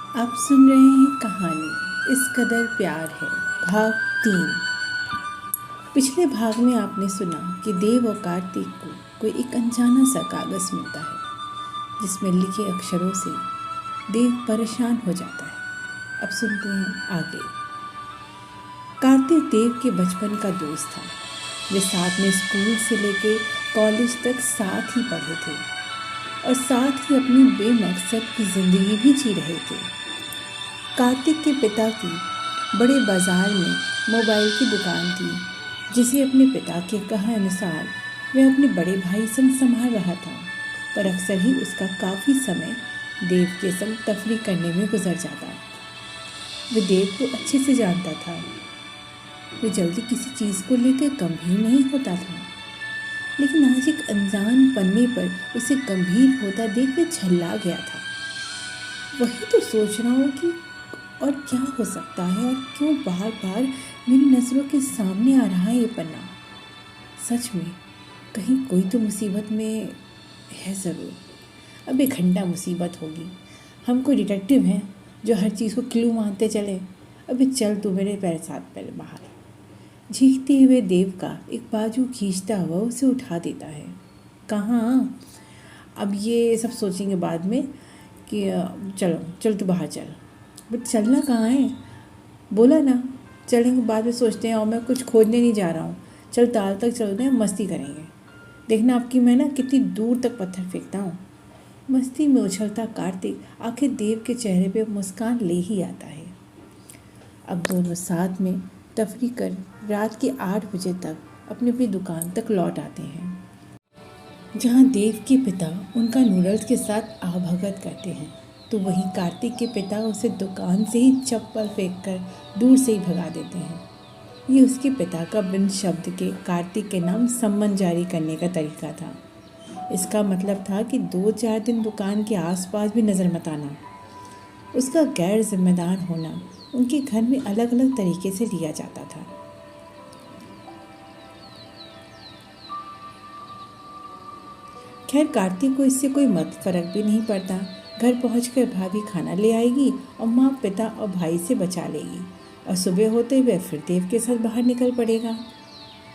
आप सुन रहे हैं कहानी इस कदर प्यार है, भाग 3। पिछले भाग में आपने सुना कि देव और कार्तिक को कोई एक अनजाना सा कागज़ मिलता है जिसमें लिखे अक्षरों से देव परेशान हो जाता है। अब सुनते हैं आगे। कार्तिक देव के बचपन का दोस्त था। वे साथ में स्कूल से लेकर कॉलेज तक साथ ही पढ़े थे और साथ ही अपनी बेमकसद की ज़िंदगी भी जी रहे थे। कार्तिक के पिता की बड़े बाज़ार में मोबाइल की दुकान थी, जिसे अपने पिता के कहा अनुसार वह अपने बड़े भाई संग संभाल रहा था, पर अक्सर ही उसका काफ़ी समय देव के संग तफरीह करने में गुजर जाता। वह देव को अच्छे से जानता था। वह जल्दी किसी चीज़ को लेकर गंभीर नहीं होता था, लेकिन आज एक अनजान पन्ने पर उसे गंभीर होता देख वह झल्ला गया था। वही तो सोच रहा हूँ कि और क्या हो सकता है और क्यों बार बार मेरी नज़रों के सामने आ रहा है ये पन्ना। सच में कहीं कोई तो मुसीबत में है ज़रूर। अब एक घंटा मुसीबत होगी। हम कोई डिटेक्टिव हैं जो हर चीज़ को क्लू मानते चले। अभी चल तू मेरे पैर साथ पहले बाहर। झींकते हुए देव का एक बाजू खींचता हुआ उसे उठा देता है। कहाँ? अब ये सब सोचेंगे बाद में कि चलो चल तू बाहर चल। बट चलना कहाँ है? बोला ना चलेंगे, बाद में सोचते हैं। और मैं कुछ खोजने नहीं जा रहा हूँ। चल ताल तक चलते हैं, मस्ती करेंगे। देखना आपकी मैं ना कितनी दूर तक पत्थर फेंकता हूँ। मस्ती में उछलता कार्तिक आखिर देव के चेहरे पे मुस्कान ले ही आता है। अब दोनों साथ में तफरीह कर रात के 8 बजे तक अपनी अपनी दुकान तक लौट आते हैं, जहाँ देव के पिता उनका नूडल्स के साथ आवभगत करते हैं, तो वहीं कार्तिक के पिता उसे दुकान से ही चप्पल फेंककर दूर से ही भगा देते हैं। ये उसके पिता का बिन शब्द के कार्तिक के नाम सम्मन जारी करने का तरीका था। इसका मतलब था कि 2-4 दिन दुकान के आसपास भी नज़र मत आना। उसका गैर जिम्मेदार होना उनके घर में अलग अलग तरीके से लिया जाता था। खैर कार्तिक को इससे कोई फ़र्क भी नहीं पड़ता। घर पहुंचकर भाभी खाना ले आएगी और माँ पिता और भाई से बचा लेगी, और सुबह होते हुए फिर देव के साथ बाहर निकल पड़ेगा।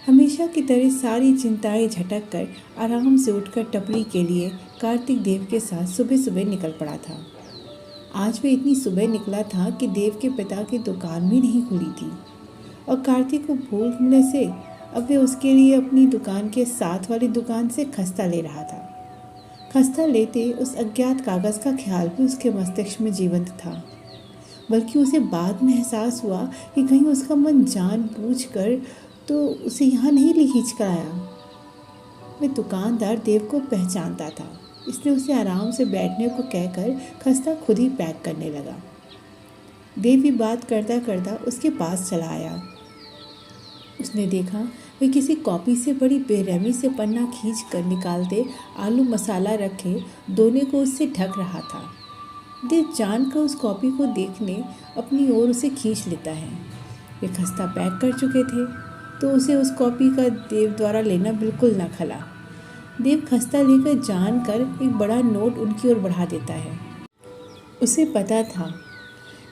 हमेशा की तरह सारी चिंताएं झटक कर आराम से उठकर टपरी के लिए कार्तिक देव के साथ सुबह सुबह निकल पड़ा था। आज वह इतनी सुबह निकला था कि देव के पिता की दुकान भी नहीं खुली थी, और कार्तिक को भूलने से अब वे उसके लिए अपनी दुकान के साथ वाली दुकान से खस्ता ले रहा था। खस्ता लेते उस अज्ञात कागज़ का ख्याल भी उसके मस्तिष्क में जीवंत था, बल्कि उसे बाद में एहसास हुआ कि कहीं उसका मन जानबूझकर तो उसे यहाँ नहीं ले खींच कर आया। वह दुकानदार देव को पहचानता था, इसलिए उसे आराम से बैठने को कहकर खस्ता खुद ही पैक करने लगा। देव भी बात करता करता उसके पास चला आया। उसने देखा वह किसी कॉपी से बड़ी बेरहमी से पन्ना खींच कर निकालते आलू मसाला रखे दोने को उससे ढक रहा था। देव जानकर उस कॉपी को देखने अपनी ओर उसे खींच लेता है। वे खस्ता पैक कर चुके थे, तो उसे उस कॉपी का देव द्वारा लेना बिल्कुल न खला। देव खस्ता लेकर जानकर एक बड़ा नोट उनकी ओर बढ़ा देता है। उसे पता था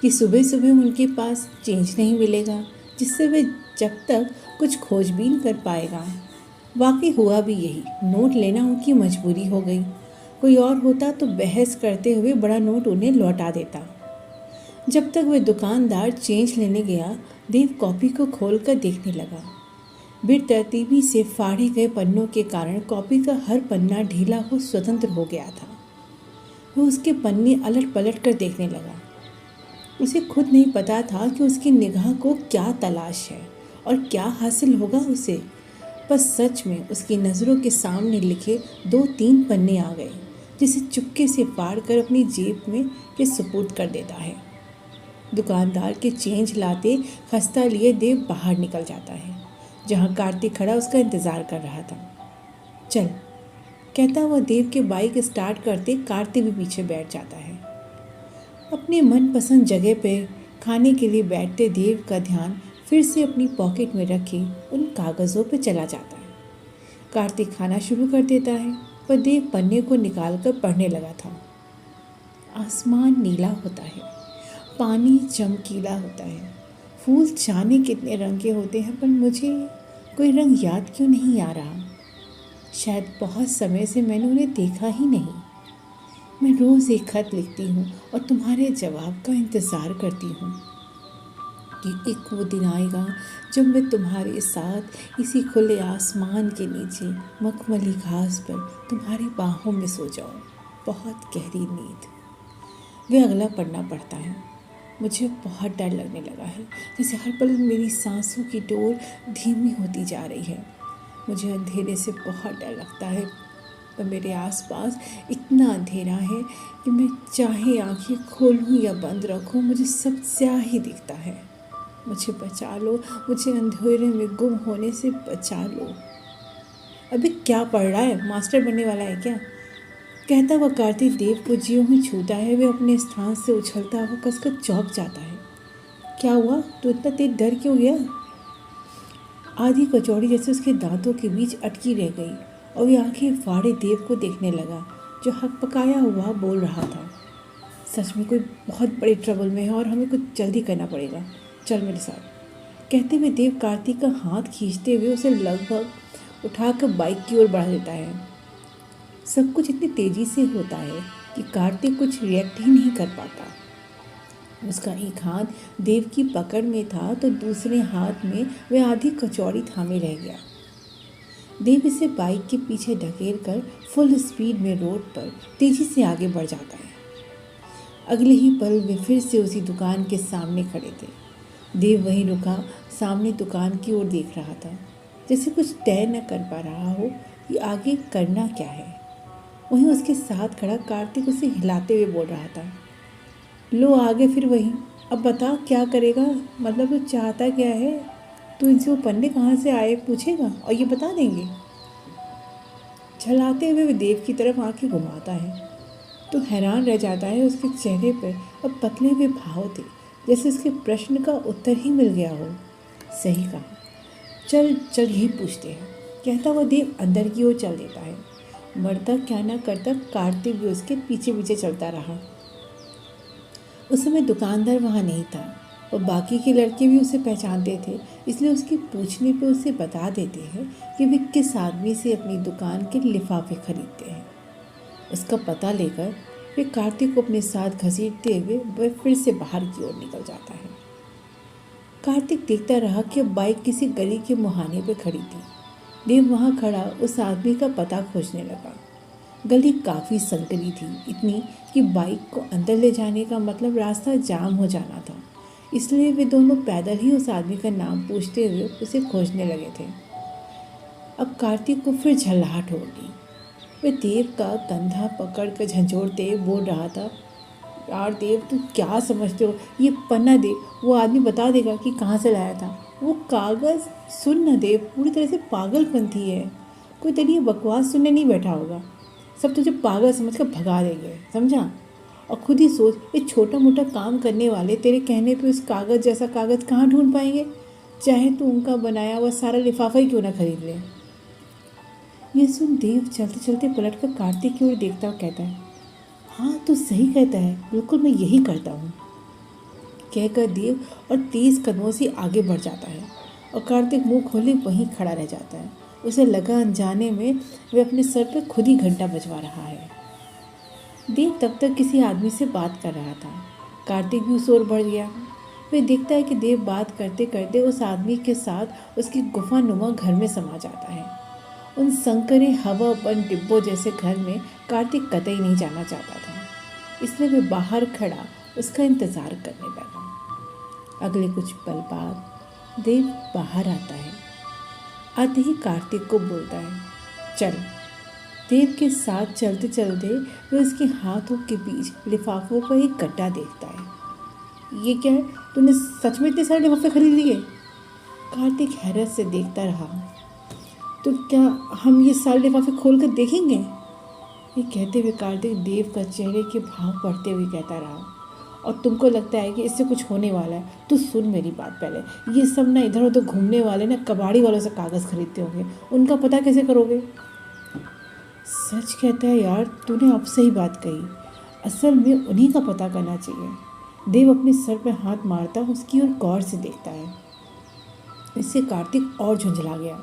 कि सुबह सुबह उनके पास चेंज नहीं मिलेगा, जिससे वे जब तक कुछ खोजबीन कर पाएगा। वाकई हुआ भी यही। नोट लेना उनकी मजबूरी हो गई। कोई और होता तो बहस करते हुए बड़ा नोट उन्हें लौटा देता। जब तक वह दुकानदार चेंज लेने गया, देव कॉपी को खोलकर देखने लगा। बेतरतीबी से फाड़े गए पन्नों के कारण कॉपी का हर पन्ना ढीला हो स्वतंत्र हो गया था। वह उसके पन्ने अलट पलट कर देखने लगा। उसे खुद नहीं पता था कि उसकी निगाह को क्या तलाश है और क्या हासिल होगा उसे। बस सच में उसकी नज़रों के सामने लिखे 2-3 पन्ने आ गए, जिसे चुपके से फाड़ कर अपनी जेब में के सुपुर्द कर देता है। दुकानदार के चेंज लाते खस्ता लिए देव बाहर निकल जाता है, जहाँ कार्तिक खड़ा उसका इंतज़ार कर रहा था। चल कहता हुआ देव के बाइक स्टार्ट करते कार्तिक भी पीछे बैठ जाता है। अपने मनपसंद जगह पे खाने के लिए बैठते देव का ध्यान फिर से अपनी पॉकेट में रखे उन कागज़ों पे चला जाता है। कार्तिक खाना शुरू कर देता है, पर देव पन्ने को निकालकर पढ़ने लगा था। आसमान नीला होता है, पानी चमकीला होता है, फूल जाने कितने रंग के होते हैं, पर मुझे कोई रंग याद क्यों नहीं आ रहा। शायद बहुत समय से मैंने उन्हें देखा ही नहीं। मैं रोज़ एक खत लिखती हूँ और तुम्हारे जवाब का इंतज़ार करती हूँ कि एक वो दिन आएगा जब मैं तुम्हारे साथ इसी खुले आसमान के नीचे मखमली घास पर तुम्हारी बाहों में सो जाऊँ। बहुत गहरी नींद। वे अगला पढ़ना पड़ता है। मुझे बहुत डर लगने लगा है, जैसे हर पल मेरी सांसों की डोर धीमी होती जा रही है। मुझे अंधेरे से बहुत डर लगता है, पर मेरे आसपास इतना अंधेरा है कि मैं चाहे आंखें खोलूं या बंद रखूं, मुझे सब स्याह ही दिखता है। मुझे बचा लो, मुझे अंधेरे में गुम होने से बचा लो। अभी क्या पढ़ रहा है, मास्टर बनने वाला है क्या? कहता हुआ कार्तिक देव को ज्यों ही छूता है, वे अपने स्थान से उछलता हुआ कसकर चौंक जाता है। क्या हुआ, तू इतना तेज डर क्यों गया? आधी कचौड़ी जैसे उसके दांतों के बीच अटकी रह गई और वे आंखें फाड़े देव को देखने लगा, जो हकपकाया हुआ बोल रहा था। सच में कोई बहुत बड़े ट्रबल में है और हमें कुछ जल्दी करना पड़ेगा, चल मेरे साथ। कहते हुए देव कार्तिक का हाथ खींचते हुए उसे लगभग उठाकर बाइक की ओर बढ़ा देता है। सब कुछ इतनी तेजी से होता है कि कार्तिक कुछ रिएक्ट ही नहीं कर पाता। उसका एक हाथ देव की पकड़ में था तो दूसरे हाथ में वह आधी कचौड़ी थामे रह गया। देव इसे बाइक के पीछे ढकेल कर फुल स्पीड में रोड पर तेजी से आगे बढ़ जाता है। अगले ही पल वे फिर से उसी दुकान के सामने खड़े थे। देव वहीं रुका सामने दुकान की ओर देख रहा था, जैसे कुछ तय न कर पा रहा हो कि आगे करना क्या है। वहीं उसके साथ खड़ा कार्तिक उसे हिलाते हुए बोल रहा था, लो आगे फिर वहीं, अब बता क्या करेगा, मतलब तू चाहता क्या है? तू इनसे वो पन्ने कहाँ से आए पूछेगा और ये बता देंगे। झलाते हुए वे देव की तरफ आंखें घुमाता है तो हैरान रह जाता है। उसके चेहरे पर अब पतले हुए भाव थे, जैसे उसके प्रश्न का उत्तर ही मिल गया हो। सही कहा, चल चल यही पूछते हैं, कहता हुआ देव अंदर की ओर चल देता है। मरता क्या ना करता कार्तिक भी उसके पीछे पीछे चलता रहा। उस समय दुकानदार वहाँ नहीं था और बाकी के लड़के भी उसे पहचानते थे, इसलिए उसके पूछने पे उसे बता देते हैं कि वे किस आदमी से अपनी दुकान के लिफाफे खरीदते हैं। उसका पता लेकर वे कार्तिक को अपने साथ घसीटते हुए वह फिर से बाहर की ओर निकल जाता है। कार्तिक देखता रहा कि अब बाइक किसी गली के मुहाने पर खड़ी थी। देव वहाँ खड़ा उस आदमी का पता खोजने लगा। गली काफ़ी संकरी थी, इतनी कि बाइक को अंदर ले जाने का मतलब रास्ता जाम हो जाना था। इसलिए वे दोनों पैदल ही उस आदमी का नाम पूछते हुए उसे खोजने लगे थे। अब कार्तिक को फिर झल्लाहट हो गई। वह देव का कंधा पकड़ कर झंझोड़ते बोल रहा था, यार देव तुम क्या समझते हो, ये पन्ना दे, वो आदमी बता देगा कि कहाँ से लाया था। वो कागज़ सुन न देव, पूरी तरह से पागलपंथी है, कोई तेरी ये बकवास सुनने नहीं बैठा होगा, सब तुझे पागल समझ कर भगा देंगे, समझा। और खुद ही सोच, ये छोटा मोटा काम करने वाले तेरे कहने पे उस कागज़ जैसा कागज़ कहाँ ढूंढ पाएंगे, चाहे तू उनका बनाया हुआ सारा लिफाफा ही क्यों ना खरीद ले। ये सुन देव चलते चलते पलट कर कार्तिक की ओर देखता हुआ कहता है, हाँ तू सही कहता है, बिल्कुल मैं यही करता हूँ, कहकर देव और तेज कदमों से आगे बढ़ जाता है और कार्तिक मुंह खोले वहीं खड़ा रह जाता है। उसे लगा अनजाने में वे अपने सर पर खुद ही घंटा बजवा रहा है। देव तब तक किसी आदमी से बात कर रहा था। कार्तिक भी उस ओर बढ़ गया। वे देखता है कि देव बात करते करते उस आदमी के साथ उसकी गुफा नुमा घर में समा जाता है। उन संकरे हवा बंद डिब्बों जैसे घर में कार्तिक कतई नहीं जाना चाहता था, इसलिए वे बाहर खड़ा उसका इंतज़ार करने लगा। अगले कुछ पल बाद देव बाहर आता है। आते ही कार्तिक को बोलता है, चल। देव के साथ चलते चलते वे उसके हाथों के बीच लिफाफों का एक गड्ढा देखता है। ये क्या है, तूने सच में इतने सारे लिफाफे खरीद लिए? कार्तिक हैरत से देखता रहा। तो क्या हम ये सारे लिफाफे खोल कर देखेंगे? ये कहते हुए कार्तिक देव का चेहरे के भाव पढ़ते हुए कहता रहा, और तुमको लगता है कि इससे कुछ होने वाला है? तो सुन मेरी बात पहले, ये सब ना इधर उधर घूमने वाले ना कबाड़ी वालों से कागज़ खरीदते होंगे, उनका पता कैसे करोगे? सच कहता है यार, तूने अब सही बात कही, असल में उन्हीं का पता करना चाहिए। देव अपने सर पर हाथ मारता उसकी ओर गौर से देखता है। इससे कार्तिक और झुंझला गया।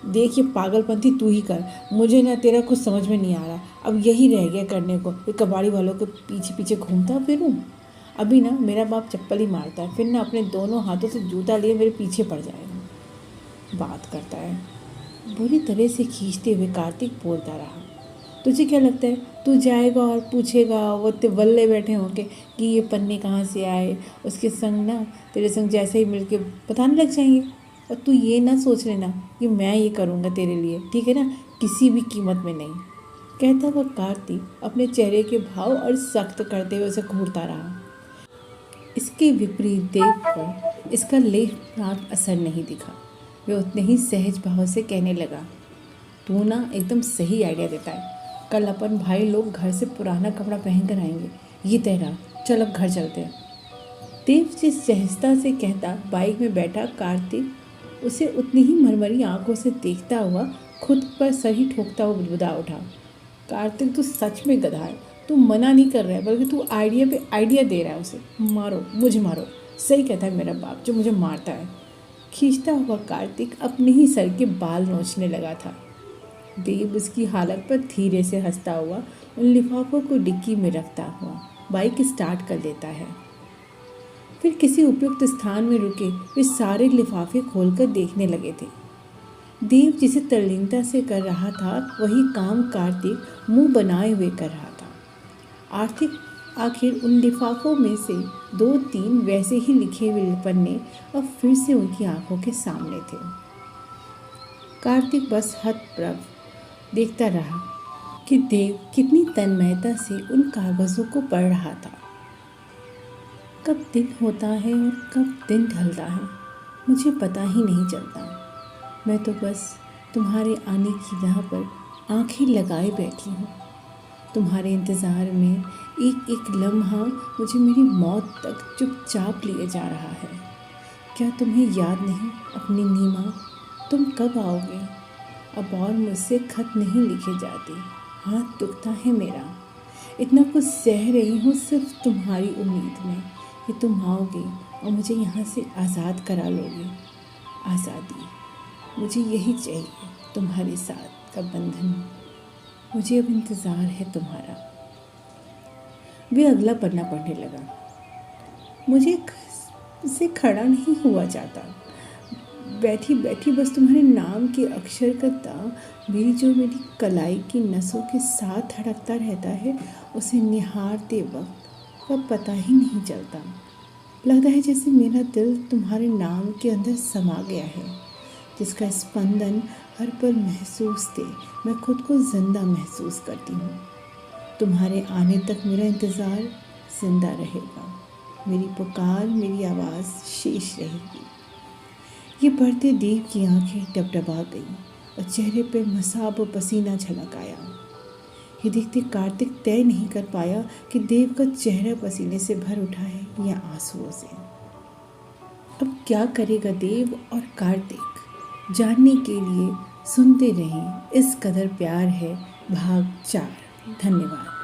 देख, ये पागलपंती तू ही कर, मुझे ना तेरा कुछ समझ में नहीं आ रहा। अब यही रह गया करने को, ये कबाड़ी वालों के पीछे पीछे घूमता फिरूं। अभी ना मेरा बाप चप्पल ही मारता है, फिर ना अपने दोनों हाथों से जूता लिए मेरे पीछे पड़ जाएगा। बात करता है। बुरी तरह से खींचते हुए कार्तिक बोलता रहा, तुझे क्या लगता है तू जाएगा और पूछेगा वो वल्ले बैठे होंगे कि ये पन्ने कहाँ से आए, उसके संग ना तेरे संग जैसे ही मिलके बताने लग जाएंगे। और तू ये ना सोच लेना कि मैं ये करूँगा तेरे लिए, ठीक है ना, किसी भी कीमत में नहीं। कहता हुआ कार्तिक अपने चेहरे के भाव और सख्त करते हुए उसे घूरता रहा। इसके विपरीत देव पर इसका लेख मात्र असर नहीं दिखा। वह उतने ही सहज भाव से कहने लगा, तू ना एकदम सही आइडिया देता है। कल अपन भाई लोग घर से पुराना कपड़ा पहन कर आएंगे, ये तय रहा। चल अब घर चलते हैं। देव जिस सहजता से कहता बाइक में बैठा कार्तिक उसे उतनी ही मरमरी आंखों से देखता हुआ खुद पर सर ही ठोकता हुआ बुदबुदा उठा, कार्तिक तू सच में गधा है। तू मना नहीं कर रहा है बल्कि तू आइडिया पे आइडिया दे रहा है उसे। मारो, मुझे मारो। सही कहता है मेरा बाप जो मुझे मारता है। खींचता हुआ कार्तिक अपने ही सर के बाल नोचने लगा था। देव उसकी हालत पर धीरे से हंसता हुआ उन लिफाफों को डिक्की में रखता हुआ बाइक स्टार्ट कर देता है। फिर किसी उपयुक्त स्थान में रुके वे सारे लिफाफे खोलकर देखने लगे थे। देव जिसे तल्लीनता से कर रहा था वही काम कार्तिक मुंह बनाए हुए कर रहा था। आखिर उन लिफाफों में से 2-3 वैसे ही लिखे हुए पन्ने अब फिर से उनकी आंखों के सामने थे। कार्तिक बस हतप्रभ देखता रहा कि देव कितनी तन्मयता से उन कागज़ों को पढ़ रहा था। कब दिन होता है और कब दिन ढलता है मुझे पता ही नहीं चलता। मैं तो बस तुम्हारे आने की राह पर आंखें लगाए बैठी हूँ। तुम्हारे इंतज़ार में एक एक लम्हा मुझे मेरी मौत तक चुपचाप लिए जा रहा है। क्या तुम्हें याद नहीं अपनी नीमा, तुम कब आओगे? अब और मुझसे खत नहीं लिखे जाते, हाथ दुखता है मेरा। इतना कुछ सह रही हूँ सिर्फ तुम्हारी उम्मीद में कि तुम आओगे और मुझे यहाँ से आज़ाद करा लोगे। आज़ादी मुझे यही चाहिए, तुम्हारे साथ का बंधन। मुझे अब इंतज़ार है तुम्हारा। वे अगला पन्ना पढ़ने लगा। मुझे से खड़ा नहीं हुआ जाता। बैठी बैठी बस तुम्हारे नाम के अक्षर का दाग मेरी कलाई की नसों के साथ धड़कता रहता है, उसे निहारते वक्त कब पता ही नहीं चलता। लगता है जैसे मेरा दिल तुम्हारे नाम के अंदर समा गया है, जिसका स्पंदन हर पल महसूस थे मैं खुद को जिंदा महसूस करती हूँ। तुम्हारे आने तक मेरा इंतज़ार जिंदा रहेगा, मेरी पुकार, मेरी आवाज़ शेष रहेगी। ये पढ़ते देव की आंखें डबडबा गईं और चेहरे पर मसाब पसीना झलक आया। ये देखते कार्तिक तय नहीं कर पाया कि देव का चेहरा पसीने से भर उठा है या आंसुओं से। अब क्या करेगा देव और कार्तिक, जानने के लिए सुनते रहें इस कदर प्यार है भाग 4। धन्यवाद।